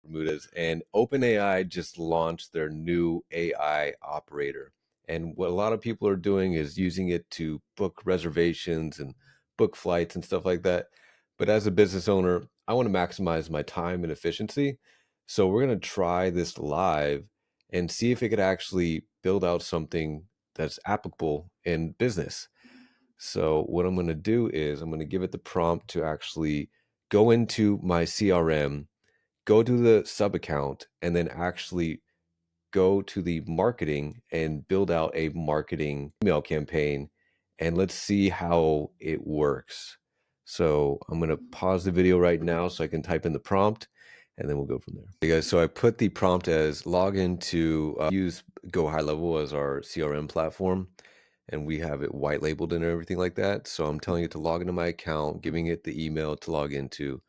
Bermudas, and OpenAI just launched their new AI operator. And what a lot of people are doing is using it to book reservations and book flights and stuff like that. But as a business owner, I want to maximize my time and efficiency. So we're going to try this live and see if it could actually build out something that's applicable in business. So what I'm going to do is I'm going to give it the prompt to actually go into my CRM, go to the sub account, and then actually go to the marketing and build out a marketing email campaign. And let's see how it works. So I'm going to pause the video right now so I can type in the prompt, and then we'll go from there. Hey guys, so I put the prompt as log into use Go High Level as our CRM platform, and we have it white labeled and everything like that. So I'm telling it to log into my account, giving it the email to log into,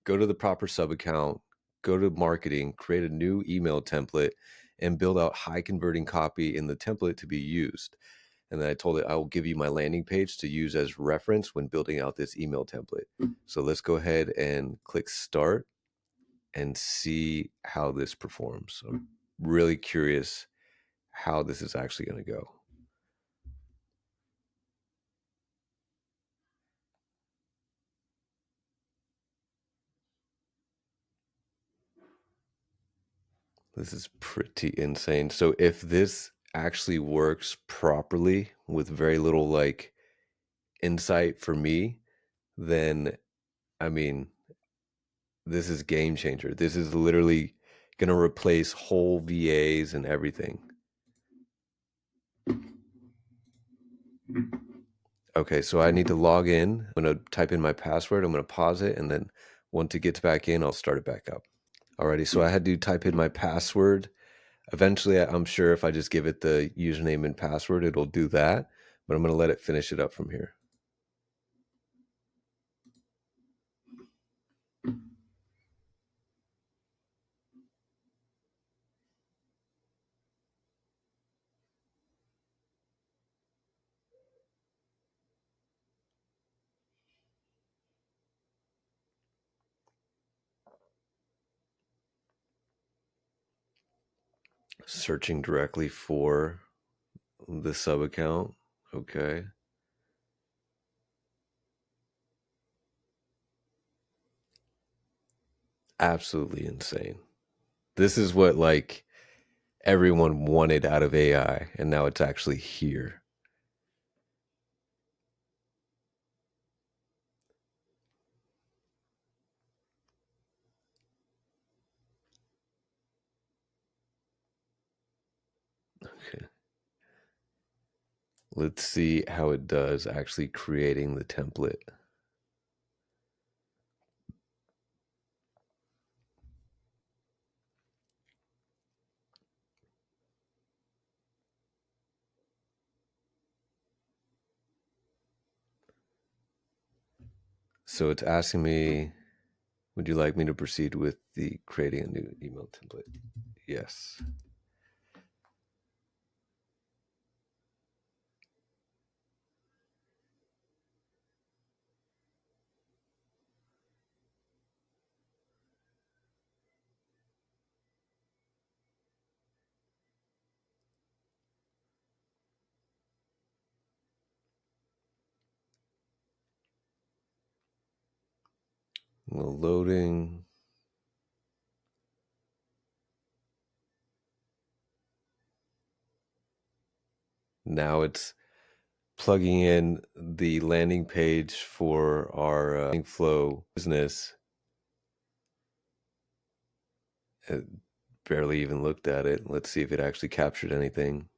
go to the proper sub account, go to marketing, create a new email template, and build out high converting copy in the template to be used. And then I told it I will give you my landing page to use as reference when building out this email template. So let's go ahead and click start and see how this performs. I'm really curious how this is actually going to go. This is pretty insane. So if this actually works properly with very little like insight for me, then I mean, this is game changer. This is literally going to replace whole VAs and everything. Okay, so I need to log in. I'm going to type in my password. I'm going to pause it, and then once it gets back in, I'll start it back up. Alrighty, so I had to type in my password. Eventually, I'm sure if I just give it the username and password, it'll do that, but I'm going to let it finish it up from here. Searching directly for the sub account. Okay. Absolutely insane. This is what like everyone wanted out of AI, and now it's actually here. Okay. Let's see how it does actually creating the template. So it's asking me, would you like me to proceed with the creating a new email template? Yes. Loading. Now it's plugging in the landing page for our flow business. It barely even looked at it. Let's see if it actually captured anything.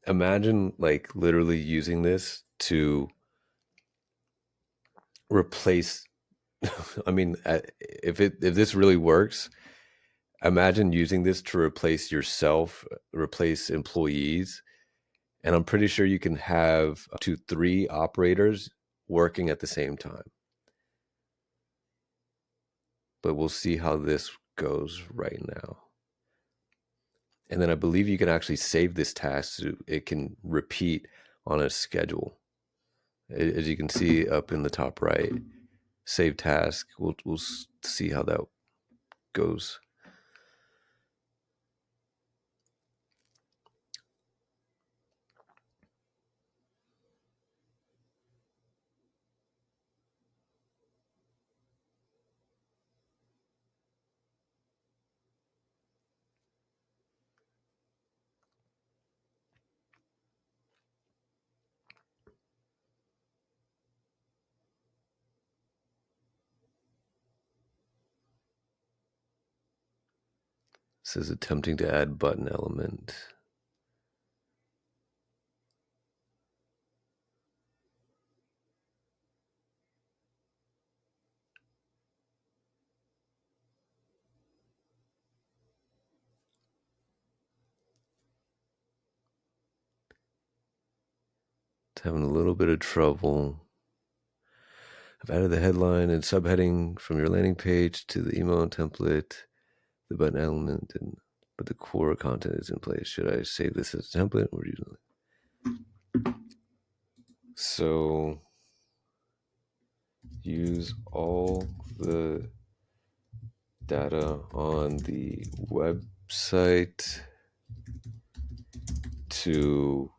Imagine like literally using this to replace I mean, if this really works, imagine using this to replace yourself, replace employees, and I'm pretty sure you can have up to 3 operators working at the same time. But we'll see how this goes right now. And then I believe you can actually save this task so it can repeat on a schedule. As you can see up in the top right, save task. We'll see how that goes. It says attempting to add button element. It's having a little bit of trouble. I've added the headline and subheading from your landing page to the email template, the button element, but the core content is in place. Should I save this as a template or use it? So use all the data on the website to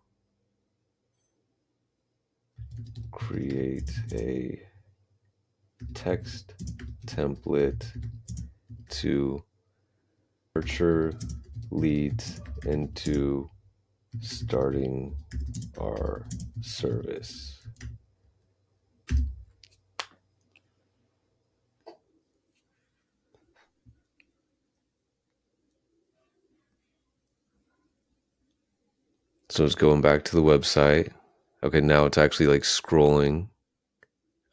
create a text template to nurture leads into starting our service. So it's going back to the website. Okay, now it's actually like scrolling.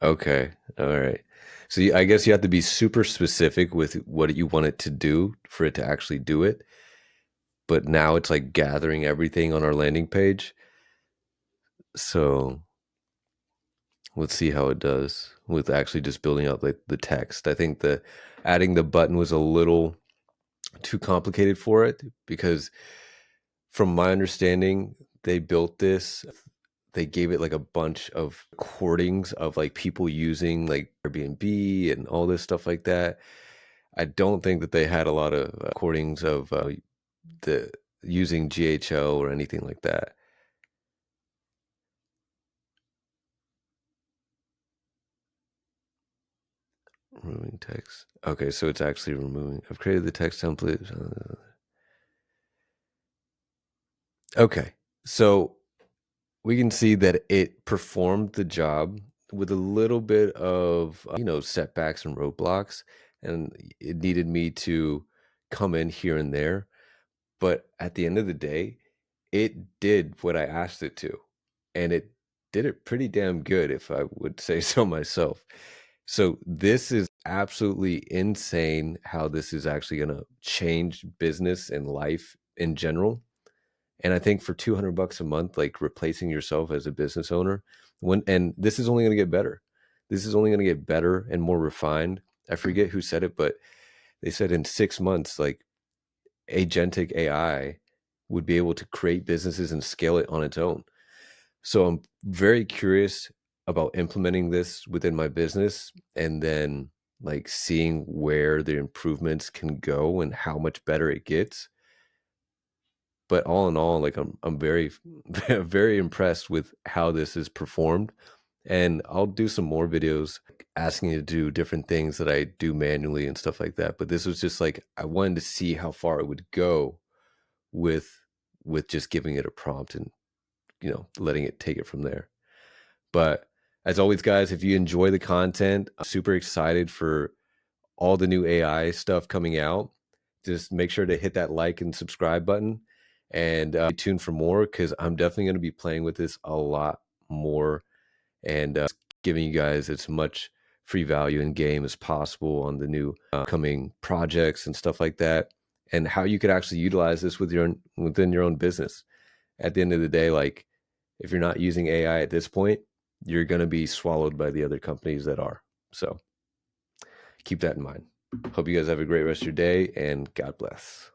Okay, all right. So I guess you have to be super specific with what you want it to do for it to actually do it. But now it's like gathering everything on our landing page. So let's see how it does with actually just building out like the text. I think the adding the button was a little too complicated for it because from my understanding, they built this. They gave it like a bunch of recordings of like people using like Airbnb and all this stuff like that. I don't think that they had a lot of recordings of the using GHO or anything like that. Removing text. Okay, so it's actually removing. I've created the text template. Okay, so we can see that it performed the job with a little bit of setbacks and roadblocks, and it needed me to come in here and there. But at the end of the day, it did what I asked it to, and it did it pretty damn good, if I would say so myself. So this is absolutely insane how this is actually going to change business and life in general. And I think for $200 a month, like replacing yourself as a business owner, and this is only going to get better. This is only going to get better and more refined. I forget who said it, but they said in 6 months, like agentic AI would be able to create businesses and scale it on its own. So I'm very curious about implementing this within my business and then like seeing where the improvements can go and how much better it gets. But all in all, like I'm very very impressed with how this is performed. And I'll do some more videos asking you to do different things that I do manually and stuff like that. But this was just like I wanted to see how far it would go with just giving it a prompt and letting it take it from there. But as always, guys, if you enjoy the content, I'm super excited for all the new AI stuff coming out. Just make sure to hit that like and subscribe button and stay tuned for more because I'm definitely going to be playing with this a lot more and giving you guys as much free value in game as possible on the new coming projects and stuff like that, and how you could actually utilize this within your own business. At the end of the day, like if you're not using AI at this point, you're going to be swallowed by the other companies that are. So keep that in mind. Hope you guys have a great rest of your day and God bless.